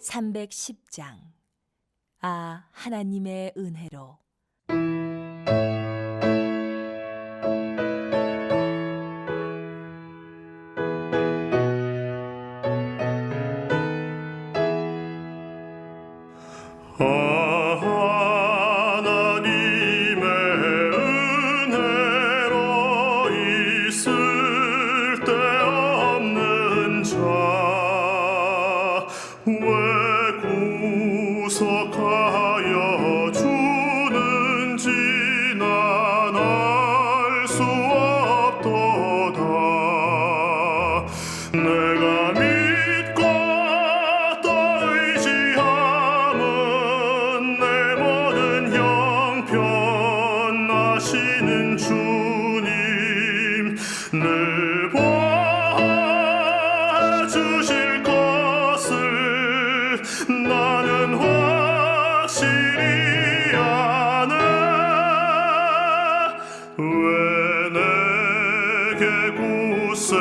310장. 아, 하나님의 은혜로. 하나님의 은혜로 있을 데 없는 자 왜 구속하여 주는지 난 알 수 없도다. 내가 믿고 또 의지함은 내 모든 형편 아시는 주님 늘 보아주실 것을 나는 확실히 아네. 왜 내게 굳센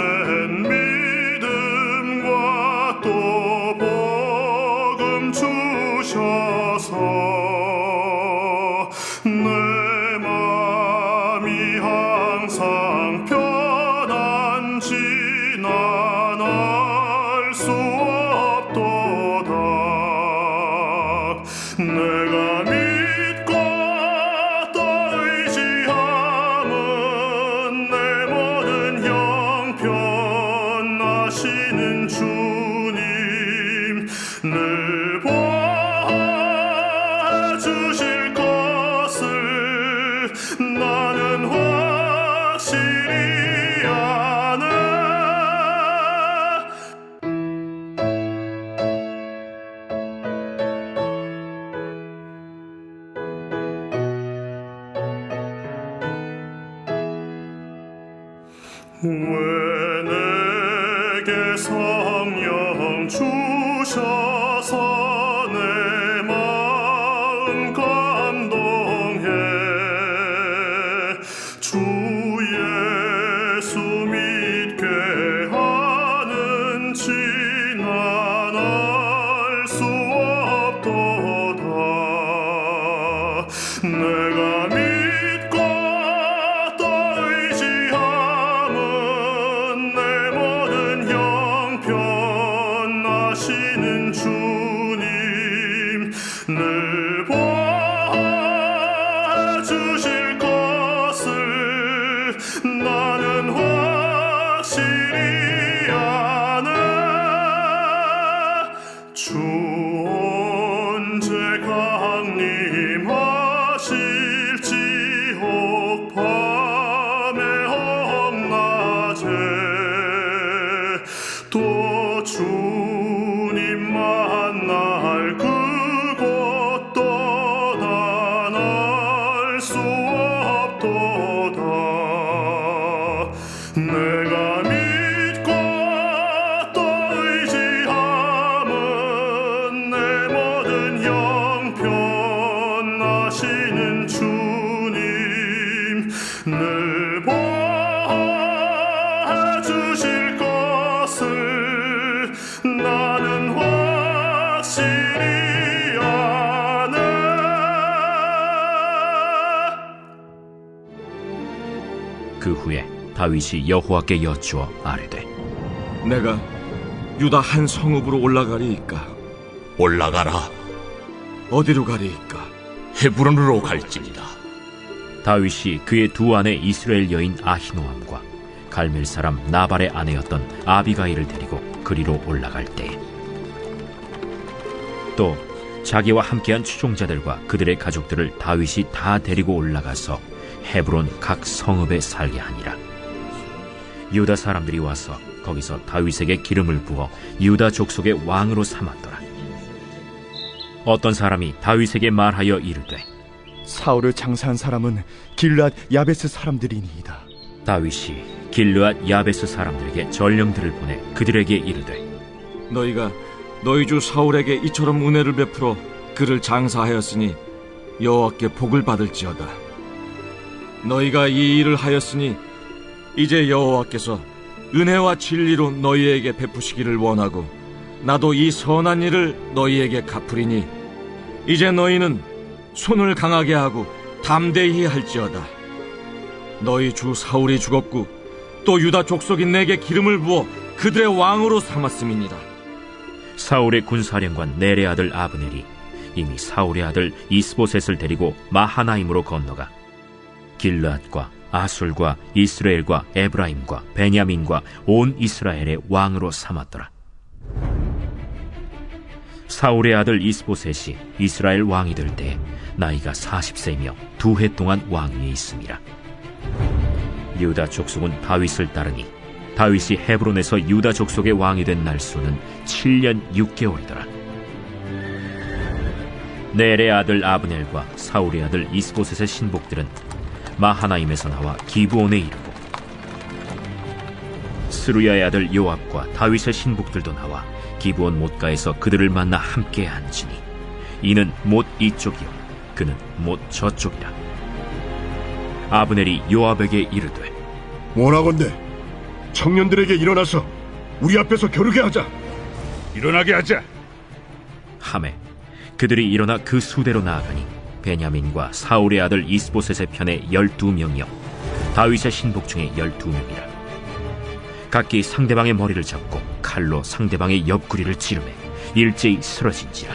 믿음과 또 복음 주셔서 내 맘이 항상 편한지 난 알 수 없도다. 내가 믿고 또 의지함은 내 모든 형편 아시는 주님 늘 보아주실 것을 나는 확실히 아네. 왜 내게 성령 주셔서 내 마음 감동해 주 예수 믿게 하는지 난 알 수 없도다. 내가 믿고 또 의지함은 내 모든 형편 아시는 주님 늘 보아주실 것을 나는 확실히 아네. 주 언제 강림하실지 혹 밤에 혹 낮에 또 주님 만날 그곳도 난 알 수 없도다. 내가 믿고 또 의지함은 내 모든 형편 아시는 주님 늘 보아주실 것을 나는 확실히 아네. 그 후에 다윗이 여호와께 여쭈어 아뢰되 내가 유다 한 성읍으로 올라가리이까? 올라가라. 어디로 가리이까? 헤브론으로 갈지니라. 다윗이 그의 두 아내 이스라엘 여인 아히노암과 갈멜 사람 나발의 아내였던 아비가일을 데리고 그리로 올라갈 때에 또 자기와 함께한 추종자들과 그들의 가족들을 다윗이 다 데리고 올라가서 헤브론 각 성읍에 살게 하니라. 유다 사람들이 와서 거기서 다윗에게 기름을 부어 유다 족속의 왕으로 삼았더라. 어떤 사람이 다윗에게 말하여 이르되 사울을 장사한 사람은 길르앗 야베스 사람들이니이다. 다윗이 길르앗 야베스 사람들에게 전령들을 보내 그들에게 이르되 너희가 너희 주 사울에게 이처럼 은혜를 베풀어 그를 장사하였으니 여호와께 복을 받을지어다. 너희가 이 일을 하였으니 이제 여호와께서 은혜와 진리로 너희에게 베푸시기를 원하고 나도 이 선한 일을 너희에게 갚으리니 이제 너희는 손을 강하게 하고 담대히 할지어다. 너희 주 사울이 죽었고 또 유다 족속인 내게 기름을 부어 그들의 왕으로 삼았음이니라. 사울의 군사령관 넬의 아들 아브넬이 이미 사울의 아들 이스보셋을 데리고 마하나임으로 건너가 길르앗과 아술과 이스라엘과 에브라임과 베냐민과 온 이스라엘의 왕으로 삼았더라. 사울의 아들 이스보셋이 이스라엘 왕이 될 때 나이가 40세이며 2해 동안 왕위에 있음이라. 유다 족속은 다윗을 따르니 다윗이 헤브론에서 유다 족속의 왕이 된 날수는 7년 6개월이더라. 넬의 아들 아브넬과 사울의 아들 이스보셋의 신복들은 마하나임에서 나와 기브온에 이르고 스루야의 아들 요압과 다윗의 신복들도 나와 기브온 못가에서 그들을 만나 함께 앉으니 이는 못 이쪽이요 그는 못 저쪽이라. 아브넬이 요압에게 이르되 원하건대 청년들에게 일어나서 우리 앞에서 겨루게 하자. 일어나게 하자. 하매 그들이 일어나 그 수대로 나아가니 베냐민과 사울의 아들 이스보셋의 편에 12명이요 다윗의 신복 중에 12명이라. 각기 상대방의 머리를 잡고 칼로 상대방의 옆구리를 찌르매 일제히 쓰러진지라.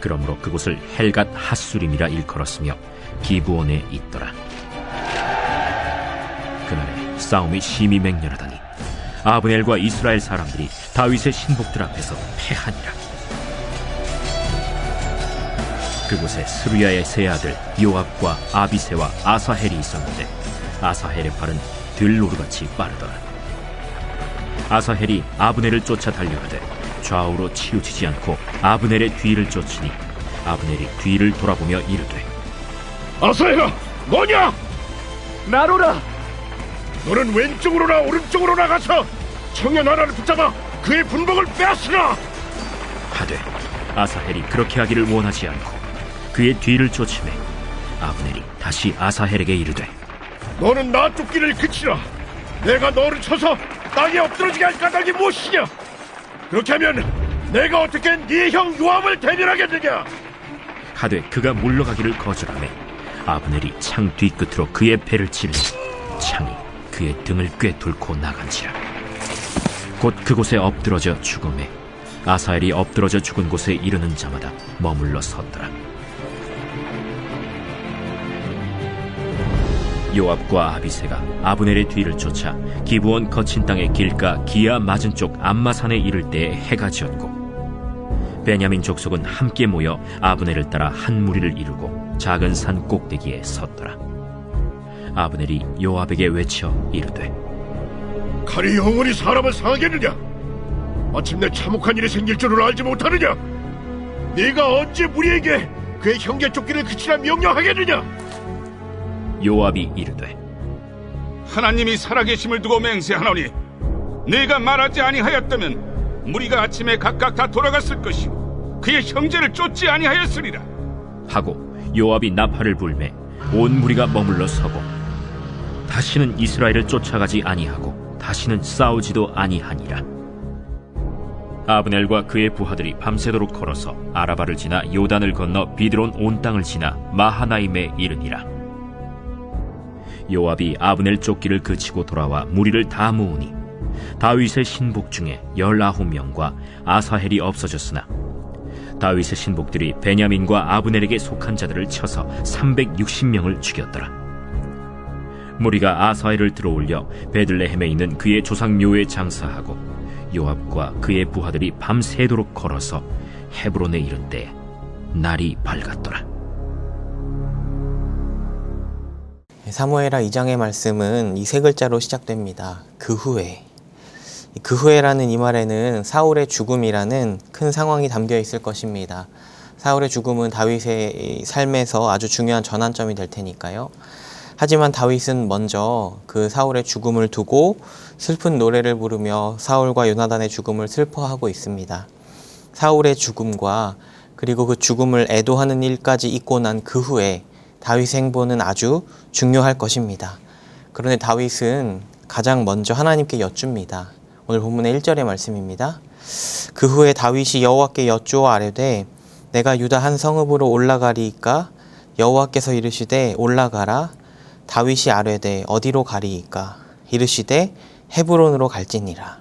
그러므로 그곳을 헬갓 핫수림이라 일컬었으며 기브온에 있더라. 그날에 싸움이 심히 맹렬하더니 아브넬과 이스라엘 사람들이 다윗의 신복들 앞에서 패하니라. 그곳에 스루야의 세 아들 요압과 아비새와 아사헬이 있었는데 아사헬의 팔은 들노루같이 빠르더라. 아사헬이 아브넬을 쫓아 달려가되 좌우로 치우치지 않고 아브넬의 뒤를 쫓으니 아브넬이 뒤를 돌아보며 이르되 아사헬아, 너냐? 나로라. 너는 왼쪽으로나 오른쪽으로 나가서 청년 하나를 붙잡아 그의 분복을 빼앗으라. 하되 아사헬이 그렇게 하기를 원하지 않고 그의 뒤를 쫓으매 아브넬이 다시 아사헬에게 이르되 너는 나 쫓기를 그치라. 내가 너를 쳐서 땅에 엎드러지게 할 까닭이 무엇이냐? 그렇게 하면 내가 어떻게 네 형 요압을 대면하겠느냐? 하되 그가 물러가기를 거절하매 아브넬이 창 뒤끝으로 그의 배를 찌르니 창이 그의 등을 꿰뚫고 나간지라. 곧 그곳에 엎드러져 죽음에 아사헬이 엎드러져 죽은 곳에 이르는 자마다 머물러 섰더라. 요압과 아비새가 아브넬의 뒤를 쫓아 기브온 거친 땅의 길가 기아 맞은 쪽 암마산에 이를 때에 해가 지었고 베냐민 족속은 함께 모여 아브넬을 따라 한 무리를 이루고 작은 산 꼭대기에 섰더라. 아브넬이 요압에게 외쳐 이르되 칼이 영원히 사람을 상하겠느냐? 마침내 참혹한 일이 생길 줄을 알지 못하느냐? 네가 언제 우리에게 그의 형제 쫓기를 그치라 명령하겠느냐? 요압이 이르되 하나님이 살아계심을 두고 맹세하노니 네가 말하지 아니하였다면 무리가 아침에 각각 다 돌아갔을 것이요 그의 형제를 쫓지 아니하였으리라 하고 요압이 나팔을 불매 온 무리가 머물러 서고 다시는 이스라엘을 쫓아가지 아니하고 다시는 싸우지도 아니하니라. 아브넬과 그의 부하들이 밤새도록 걸어서 아라바를 지나 요단을 건너 비드론 온 땅을 지나 마하나임에 이르니라. 요압이 아브넬 쫓기를 그치고 돌아와 무리를 다 모으니 다윗의 신복 중에 19명과 아사헬이 없어졌으나 다윗의 신복들이 베냐민과 아브넬에게 속한 자들을 쳐서 360명을 죽였더라. 무리가 아사헬을 들어올려 베들레헴에 있는 그의 조상 묘에 장사하고 요압과 그의 부하들이 밤새도록 걸어서 헤브론에 이른 때 날이 밝았더라. 사무엘하 2장의 말씀은 이 세 글자로 시작됩니다. 그 후에라는 이 말에는 사울의 죽음이라는 큰 상황이 담겨 있을 것입니다. 사울의 죽음은 다윗의 삶에서 아주 중요한 전환점이 될 테니까요. 하지만 다윗은 먼저 그 사울의 죽음을 두고 슬픈 노래를 부르며 사울과 요나단의 죽음을 슬퍼하고 있습니다. 사울의 죽음과 그리고 그 죽음을 애도하는 일까지 있고 난 그 후에 다윗의 행보는 아주 중요할 것입니다. 그런데 다윗은 가장 먼저 하나님께 여쭙니다. 오늘 본문의 1절의 말씀입니다. 그 후에 다윗이 여호와께 여쭈어 아뢰되 내가 유다 한 성읍으로 올라가리이까? 여호와께서 이르시되 올라가라. 다윗이 아뢰되 어디로 가리이까? 이르시되 헤브론으로 갈지니라.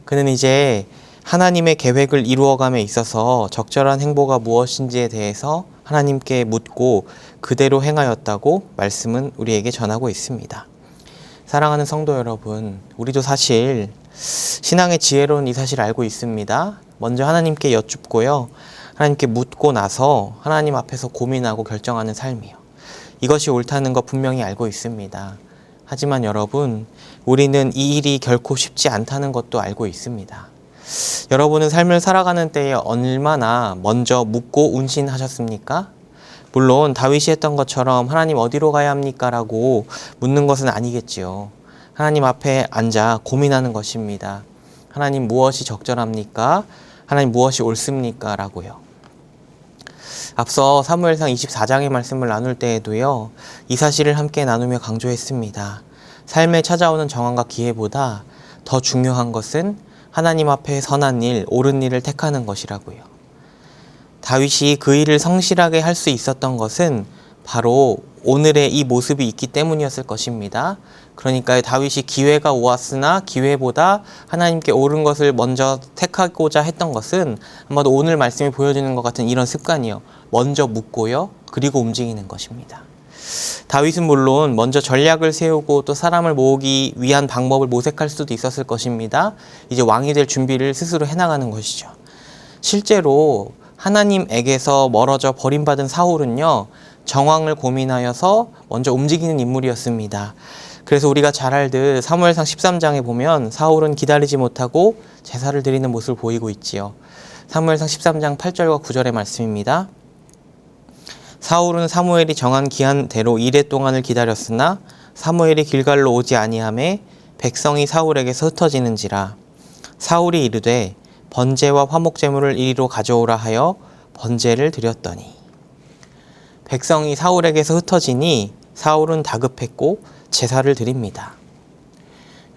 그는 이제 하나님의 계획을 이루어감에 있어서 적절한 행보가 무엇인지에 대해서 하나님께 묻고 그대로 행하였다고 말씀은 우리에게 전하고 있습니다. 사랑하는 성도 여러분, 우리도 사실 신앙의 지혜로운 이 사실을 알고 있습니다. 먼저 하나님께 여쭙고요. 하나님께 묻고 나서 하나님 앞에서 고민하고 결정하는 삶이요. 이것이 옳다는 거 분명히 알고 있습니다. 하지만 여러분, 우리는 이 일이 결코 쉽지 않다는 것도 알고 있습니다. 여러분은 삶을 살아가는 때에 얼마나 먼저 묻고 운신하셨습니까? 물론 다윗이 했던 것처럼 하나님 어디로 가야 합니까? 라고 묻는 것은 아니겠지요. 하나님 앞에 앉아 고민하는 것입니다. 하나님 무엇이 적절합니까? 하나님 무엇이 옳습니까? 라고요. 앞서 사무엘상 24장의 말씀을 나눌 때에도요, 이 사실을 함께 나누며 강조했습니다. 삶에 찾아오는 정황과 기회보다 더 중요한 것은 하나님 앞에 선한 일, 옳은 일을 택하는 것이라고요. 다윗이 그 일을 성실하게 할 수 있었던 것은 바로 오늘의 이 모습이 있기 때문이었을 것입니다. 그러니까 다윗이 기회가 오았으나 기회보다 하나님께 옳은 것을 먼저 택하고자 했던 것은 아마도 오늘 말씀이 보여주는 것 같은 이런 습관이요. 먼저 묻고요. 그리고 움직이는 것입니다. 다윗은 물론 먼저 전략을 세우고 또 사람을 모으기 위한 방법을 모색할 수도 있었을 것입니다. 이제 왕이 될 준비를 스스로 해나가는 것이죠. 실제로 하나님에게서 멀어져 버림받은 사울은요, 정황을 고민하여서 먼저 움직이는 인물이었습니다. 그래서 우리가 잘 알듯 사무엘상 13장에 보면 사울은 기다리지 못하고 제사를 드리는 모습을 보이고 있지요. 사무엘상 13장 8절과 9절의 말씀입니다. 사울은 사무엘이 정한 기한대로 이레 동안을 기다렸으나 사무엘이 길갈로 오지 아니하매 백성이 사울에게서 흩어지는지라. 사울이 이르되 번제와 화목제물을 이리로 가져오라 하여 번제를 드렸더니. 백성이 사울에게서 흩어지니 사울은 다급했고 제사를 드립니다.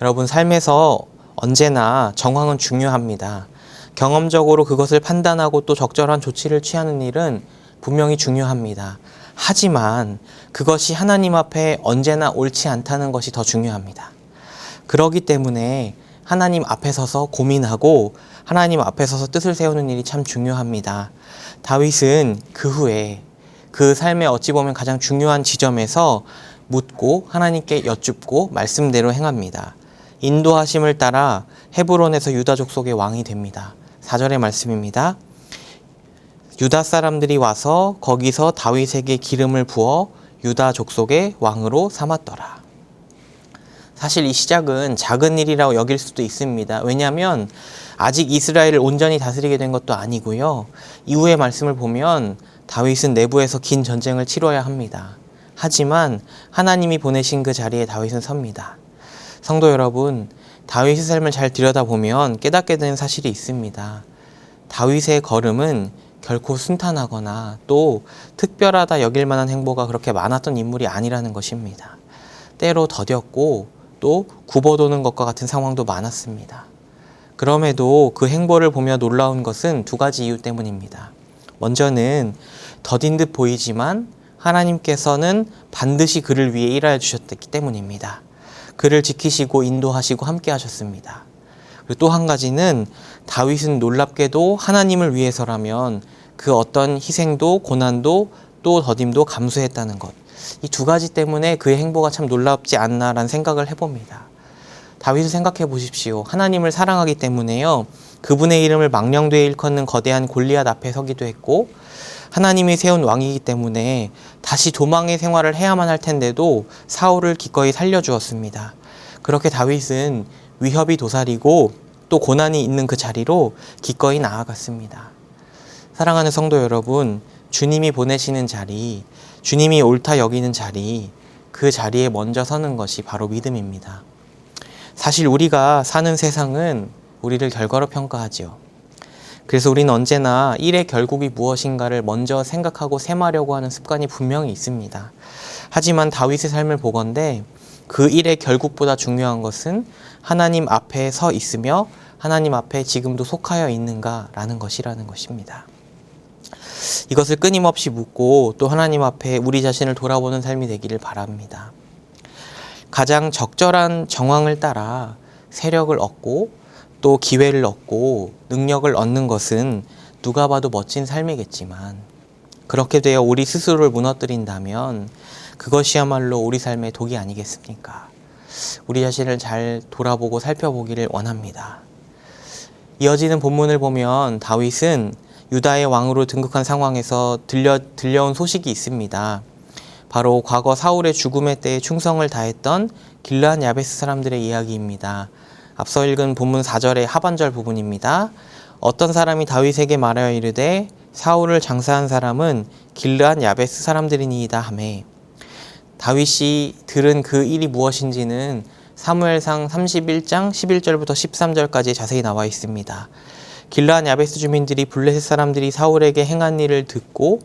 여러분, 삶에서 언제나 정황은 중요합니다. 경험적으로 그것을 판단하고 또 적절한 조치를 취하는 일은 분명히 중요합니다. 하지만 그것이 하나님 앞에 언제나 옳지 않다는 것이 더 중요합니다. 그러기 때문에 하나님 앞에 서서 고민하고 하나님 앞에 서서 뜻을 세우는 일이 참 중요합니다. 다윗은 그 후에 그 삶에 어찌 보면 가장 중요한 지점에서 묻고 하나님께 여쭙고 말씀대로 행합니다. 인도하심을 따라 헤브론에서 유다 족속의 왕이 됩니다. 4절의 말씀입니다. 유다 사람들이 와서 거기서 다윗에게 기름을 부어 유다 족속의 왕으로 삼았더라. 사실 이 시작은 작은 일이라고 여길 수도 있습니다. 왜냐하면 아직 이스라엘을 온전히 다스리게 된 것도 아니고요. 이후의 말씀을 보면 다윗은 내부에서 긴 전쟁을 치러야 합니다. 하지만 하나님이 보내신 그 자리에 다윗은 섭니다. 성도 여러분, 다윗의 삶을 잘 들여다보면 깨닫게 되는 사실이 있습니다. 다윗의 걸음은 결코 순탄하거나 또 특별하다 여길 만한 행보가 그렇게 많았던 인물이 아니라는 것입니다. 때로 더뎠고 또 굽어도는 것과 같은 상황도 많았습니다. 그럼에도 그 행보를 보며 놀라운 것은 두 가지 이유 때문입니다. 먼저는 더딘 듯 보이지만 하나님께서는 반드시 그를 위해 일하여 주셨기 때문입니다. 그를 지키시고 인도하시고 함께 하셨습니다. 그리고 또 한 가지는 다윗은 놀랍게도 하나님을 위해서라면 그 어떤 희생도 고난도 또 더딤도 감수했다는 것. 이 두 가지 때문에 그의 행보가 참 놀랍지 않나라는 생각을 해봅니다. 다윗을 생각해 보십시오. 하나님을 사랑하기 때문에요. 그분의 이름을 망령되이 일컫는 거대한 골리앗 앞에 서기도 했고 하나님이 세운 왕이기 때문에 다시 도망의 생활을 해야만 할 텐데도 사울을 기꺼이 살려주었습니다. 그렇게 다윗은 위협이 도사리고 또 고난이 있는 그 자리로 기꺼이 나아갔습니다. 사랑하는 성도 여러분, 주님이 보내시는 자리, 주님이 옳다 여기는 자리, 그 자리에 먼저 서는 것이 바로 믿음입니다. 사실 우리가 사는 세상은 우리를 결과로 평가하지요. 그래서 우리는 언제나 일의 결국이 무엇인가를 먼저 생각하고 셈하려고 하는 습관이 분명히 있습니다. 하지만 다윗의 삶을 보건대 그 일의 결국보다 중요한 것은 하나님 앞에 서 있으며 하나님 앞에 지금도 속하여 있는가라는 것이라는 것입니다. 이것을 끊임없이 묻고 또 하나님 앞에 우리 자신을 돌아보는 삶이 되기를 바랍니다. 가장 적절한 정황을 따라 세력을 얻고 또 기회를 얻고 능력을 얻는 것은 누가 봐도 멋진 삶이겠지만 그렇게 되어 우리 스스로를 무너뜨린다면 그것이야말로 우리 삶의 독이 아니겠습니까? 우리 자신을 잘 돌아보고 살펴보기를 원합니다. 이어지는 본문을 보면 다윗은 유다의 왕으로 등극한 상황에서 들려온 소식이 있습니다. 바로 과거 사울의 죽음의 때에 충성을 다했던 길르앗 야베스 사람들의 이야기입니다. 앞서 읽은 본문 4절의 하반절 부분입니다. 어떤 사람이 다윗에게 말하여 이르되 사울을 장사한 사람은 길르앗 야베스 사람들이니이다 하매 다윗이 들은 그 일이 무엇인지는 사무엘상 31장 11절부터 13절까지 자세히 나와 있습니다. 길르앗 야베스 주민들이 블레셋 사람들이 사울에게 행한 일을 듣고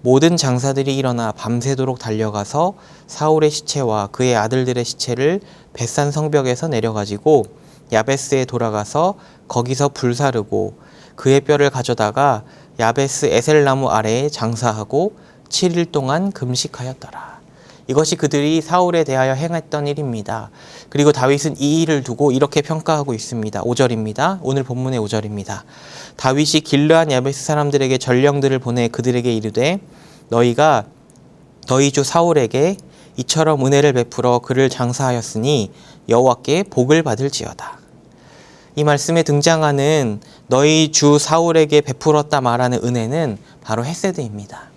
모든 장사들이 일어나 밤새도록 달려가서 사울의 시체와 그의 아들들의 시체를 벳산 성벽에서 내려가지고 야베스에 돌아가서 거기서 불사르고 그의 뼈를 가져다가 야베스 에셀나무 아래에 장사하고 7일 동안 금식하였더라. 이것이 그들이 사울에 대하여 행했던 일입니다. 그리고 다윗은 이 일을 두고 이렇게 평가하고 있습니다. 5절입니다. 오늘 본문의 5절입니다. 다윗이 길르앗 야베스 사람들에게 전령들을 보내 그들에게 이르되 너희가 너희 주 사울에게 이처럼 은혜를 베풀어 그를 장사하였으니 여호와께 복을 받을지어다. 이 말씀에 등장하는 너희 주 사울에게 베풀었다 말하는 은혜는 바로 헤세드입니다.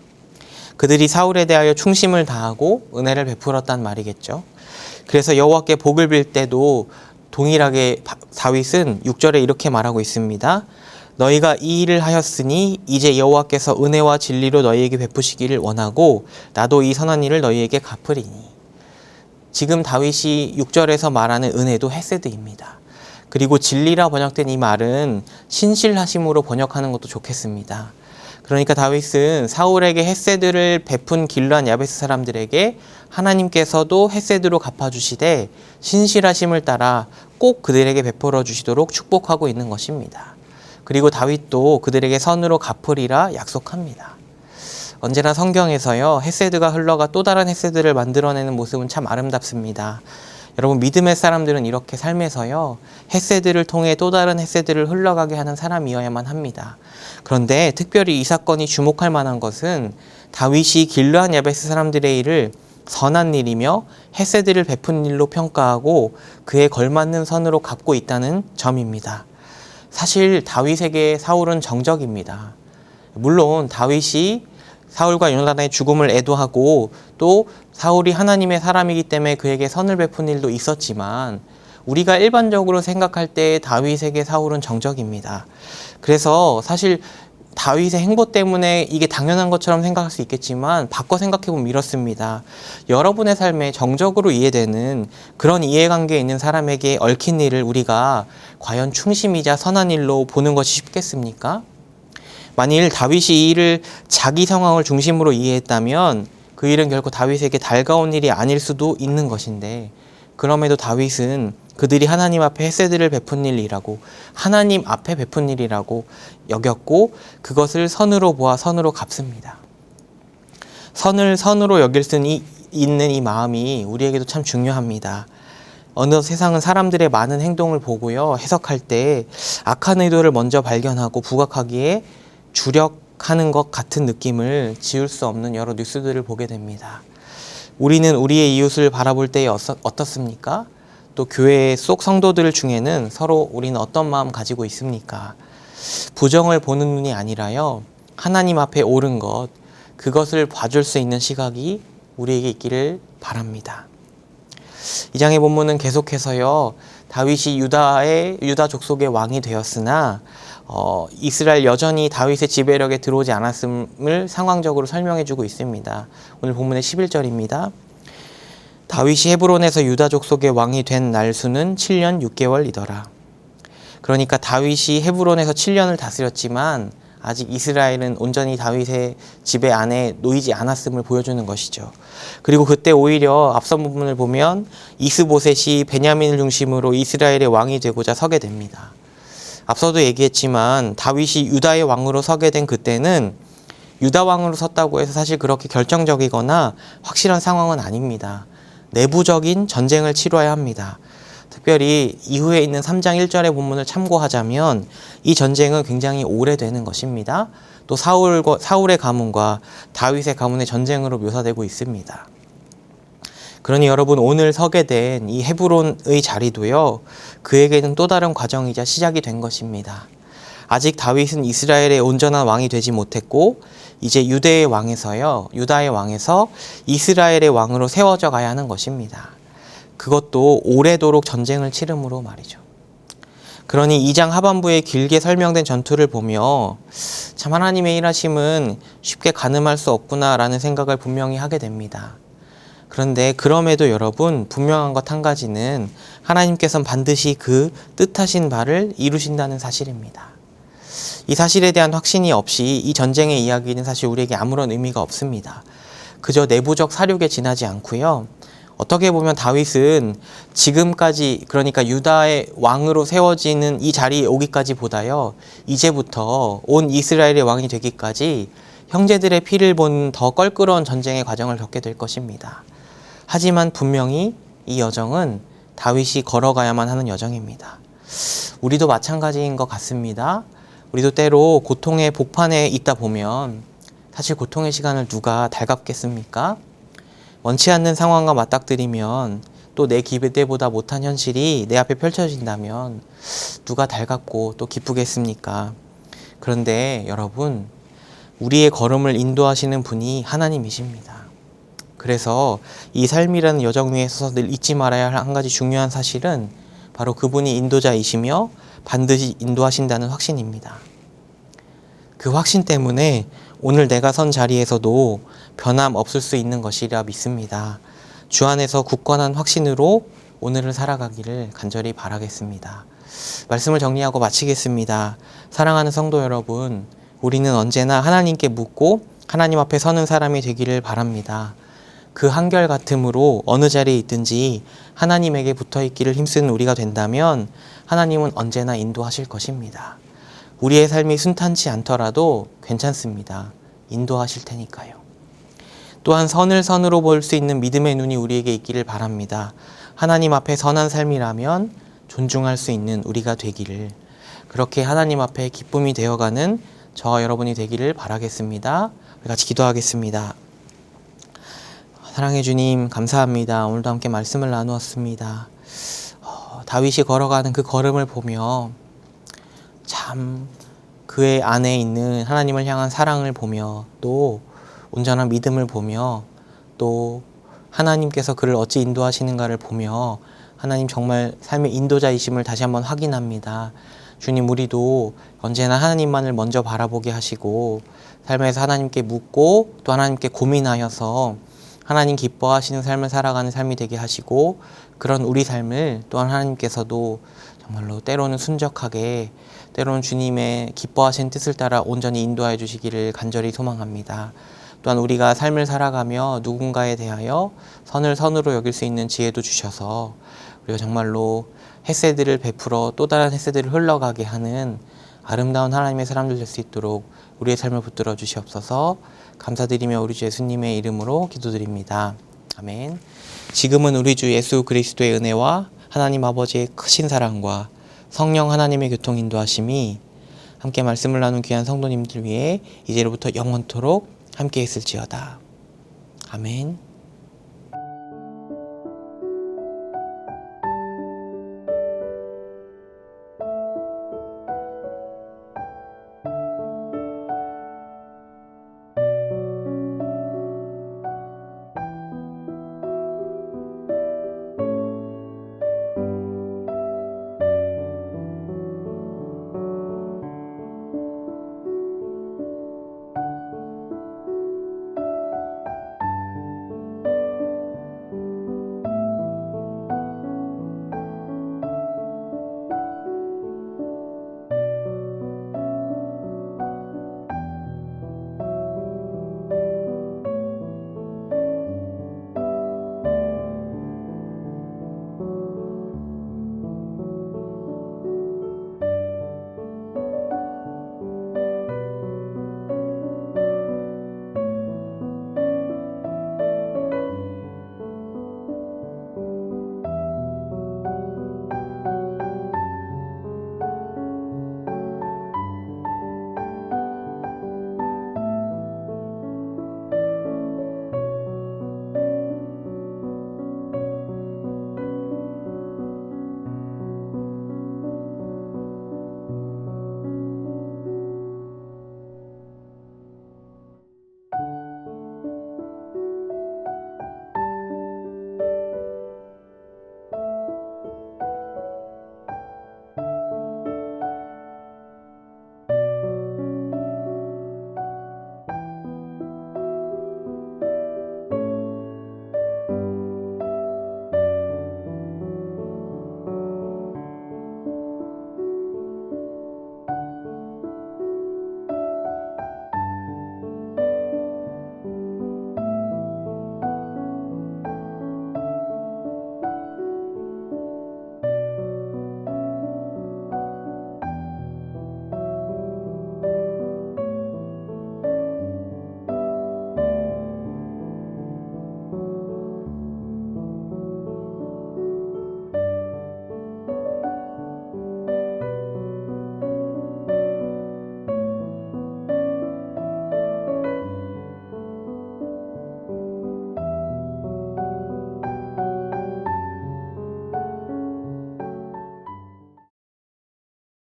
그들이 사울에 대하여 충심을 다하고 은혜를 베풀었단 말이겠죠. 그래서 여호와께 복을 빌 때도 동일하게 다윗은 6절에 이렇게 말하고 있습니다. 너희가 이 일을 하였으니 이제 여호와께서 은혜와 진리로 너희에게 베푸시기를 원하고 나도 이 선한 일을 너희에게 갚으리니. 지금 다윗이 6절에서 말하는 은혜도 헤세드입니다. 그리고 진리라 번역된 이 말은 신실하심으로 번역하는 것도 좋겠습니다. 그러니까 다윗은 사울에게 헤세드를 베푼 길르앗 야베스 사람들에게 하나님께서도 헤세드로 갚아주시되 신실하심을 따라 꼭 그들에게 베풀어 주시도록 축복하고 있는 것입니다. 그리고 다윗도 그들에게 선으로 갚으리라 약속합니다. 언제나 성경에서요, 헤세드가 흘러가 또 다른 헤세드를 만들어내는 모습은 참 아름답습니다. 여러분, 믿음의 사람들은 이렇게 삶에서요, 헤세드를 통해 또 다른 헤세드를 흘러가게 하는 사람이어야만 합니다. 그런데 특별히 이 사건이 주목할 만한 것은 다윗이 길르앗 야베스 사람들의 일을 선한 일이며 헤세드를 베푼 일로 평가하고 그에 걸맞는 선으로 갚고 있다는 점입니다. 사실 다윗에게 사울은 정적입니다. 물론 다윗이 사울과 요나단의 죽음을 애도하고 또 사울이 하나님의 사람이기 때문에 그에게 선을 베푼 일도 있었지만 우리가 일반적으로 생각할 때 다윗에게 사울은 정적입니다. 그래서 사실 다윗의 행보 때문에 이게 당연한 것처럼 생각할 수 있겠지만 바꿔 생각해보면 이렇습니다. 여러분의 삶에 정적으로 이해되는 그런 이해관계에 있는 사람에게 얽힌 일을 우리가 과연 충심이자 선한 일로 보는 것이 쉽겠습니까? 만일 다윗이 이 일을 자기 상황을 중심으로 이해했다면 그 일은 결코 다윗에게 달가운 일이 아닐 수도 있는 것인데 그럼에도 다윗은 그들이 하나님 앞에 헤세드를 베푼 일이라고 하나님 앞에 베푼 일이라고 여겼고 그것을 선으로 보아 선으로 갚습니다. 선을 선으로 여길 수 있는 이 마음이 우리에게도 참 중요합니다. 어느 세상은 사람들의 많은 행동을 보고요, 해석할 때 악한 의도를 먼저 발견하고 부각하기에 주력하는 것 같은 느낌을 지울 수 없는 여러 뉴스들을 보게 됩니다. 우리는 우리의 이웃을 바라볼 때에 어떻습니까? 또 교회 속 성도들 중에는 서로 우리는 어떤 마음 가지고 있습니까? 부정을 보는 눈이 아니라요, 하나님 앞에 옳은 것, 그것을 봐줄 수 있는 시각이 우리에게 있기를 바랍니다. 이 장의 본문은 계속해서요, 다윗이 유다 족속의 왕이 되었으나 이스라엘 여전히 다윗의 지배력에 들어오지 않았음을 상황적으로 설명해주고 있습니다. 오늘 본문의 11절입니다. 다윗이 헤브론에서 유다 족속의 왕이 된 날수는 7년 6개월이더라. 그러니까 다윗이 헤브론에서 7년을 다스렸지만 아직 이스라엘은 온전히 다윗의 지배 안에 놓이지 않았음을 보여주는 것이죠. 그리고 그때 오히려 앞선 부분을 보면 이스보셋이 베냐민을 중심으로 이스라엘의 왕이 되고자 서게 됩니다. 앞서도 얘기했지만 다윗이 유다의 왕으로 서게 된 그때는 유다 왕으로 섰다고 해서 사실 그렇게 결정적이거나 확실한 상황은 아닙니다. 내부적인 전쟁을 치러야 합니다. 특별히 이후에 있는 3장 1절의 본문을 참고하자면 이 전쟁은 굉장히 오래되는 것입니다. 또 사울의 가문과 다윗의 가문의 전쟁으로 묘사되고 있습니다. 그러니 여러분, 오늘 서게 된 이 헤브론의 자리도요, 그에게는 또 다른 과정이자 시작이 된 것입니다. 아직 다윗은 이스라엘의 온전한 왕이 되지 못했고 이제 유다의 왕에서 이스라엘의 왕으로 세워져 가야 하는 것입니다. 그것도 오래도록 전쟁을 치름으로 말이죠. 그러니 2장 하반부에 길게 설명된 전투를 보며 참 하나님의 일하심은 쉽게 가늠할 수 없구나라는 생각을 분명히 하게 됩니다. 그런데 그럼에도 여러분, 분명한 것 한 가지는 하나님께서는 반드시 그 뜻하신 바를 이루신다는 사실입니다. 이 사실에 대한 확신이 없이 이 전쟁의 이야기는 사실 우리에게 아무런 의미가 없습니다. 그저 내부적 사륙에 지나지 않고요. 어떻게 보면 다윗은 지금까지, 그러니까 유다의 왕으로 세워지는 이 자리에 오기까지 보다요, 이제부터 온 이스라엘의 왕이 되기까지 형제들의 피를 본 더 껄끄러운 전쟁의 과정을 겪게 될 것입니다. 하지만 분명히 이 여정은 다윗이 걸어가야만 하는 여정입니다. 우리도 마찬가지인 것 같습니다. 우리도 때로 고통의 복판에 있다 보면 사실 고통의 시간을 누가 달갑겠습니까? 원치 않는 상황과 맞닥뜨리면 또 내 기대보다 못한 현실이 내 앞에 펼쳐진다면 누가 달갑고 또 기쁘겠습니까? 그런데 여러분, 우리의 걸음을 인도하시는 분이 하나님이십니다. 그래서 이 삶이라는 여정 위에 서서 늘 잊지 말아야 할 한 가지 중요한 사실은 바로 그분이 인도자이시며 반드시 인도하신다는 확신입니다. 그 확신 때문에 오늘 내가 선 자리에서도 변함없을 수 있는 것이라 믿습니다. 주 안에서 굳건한 확신으로 오늘을 살아가기를 간절히 바라겠습니다. 말씀을 정리하고 마치겠습니다. 사랑하는 성도 여러분, 우리는 언제나 하나님께 묻고 하나님 앞에 서는 사람이 되기를 바랍니다. 그 한결같음으로 어느 자리에 있든지 하나님에게 붙어있기를 힘쓰는 우리가 된다면 하나님은 언제나 인도하실 것입니다. 우리의 삶이 순탄치 않더라도 괜찮습니다. 인도하실 테니까요. 또한 선을 선으로 볼 수 있는 믿음의 눈이 우리에게 있기를 바랍니다. 하나님 앞에 선한 삶이라면 존중할 수 있는 우리가 되기를, 그렇게 하나님 앞에 기쁨이 되어가는 저와 여러분이 되기를 바라겠습니다. 우리 같이 기도하겠습니다. 사랑해 주님, 감사합니다. 오늘도 함께 말씀을 나누었습니다. 다윗이 걸어가는 그 걸음을 보며 참 그의 안에 있는 하나님을 향한 사랑을 보며 또 온전한 믿음을 보며 또 하나님께서 그를 어찌 인도하시는가를 보며 하나님 정말 삶의 인도자이심을 다시 한번 확인합니다. 주님, 우리도 언제나 하나님만을 먼저 바라보게 하시고 삶에서 하나님께 묻고 또 하나님께 고민하여서 하나님 기뻐하시는 삶을 살아가는 삶이 되게 하시고, 그런 우리 삶을 또한 하나님께서도 정말로 때로는 순적하게, 때로는 주님의 기뻐하신 뜻을 따라 온전히 인도하여 주시기를 간절히 소망합니다. 또한 우리가 삶을 살아가며 누군가에 대하여 선을 선으로 여길 수 있는 지혜도 주셔서 우리가 정말로 햇새들을 베풀어 또 다른 햇새들을 흘러가게 하는 아름다운 하나님의 사람들 될 수 있도록 우리의 삶을 붙들어 주시옵소서. 감사드리며 우리 주 예수님의 이름으로 기도드립니다. 아멘. 지금은 우리 주 예수 그리스도의 은혜와 하나님 아버지의 크신 사랑과 성령 하나님의 교통 인도하심이 함께 말씀을 나눈 귀한 성도님들 위해 이제로부터 영원토록 함께 있을지어다. 아멘.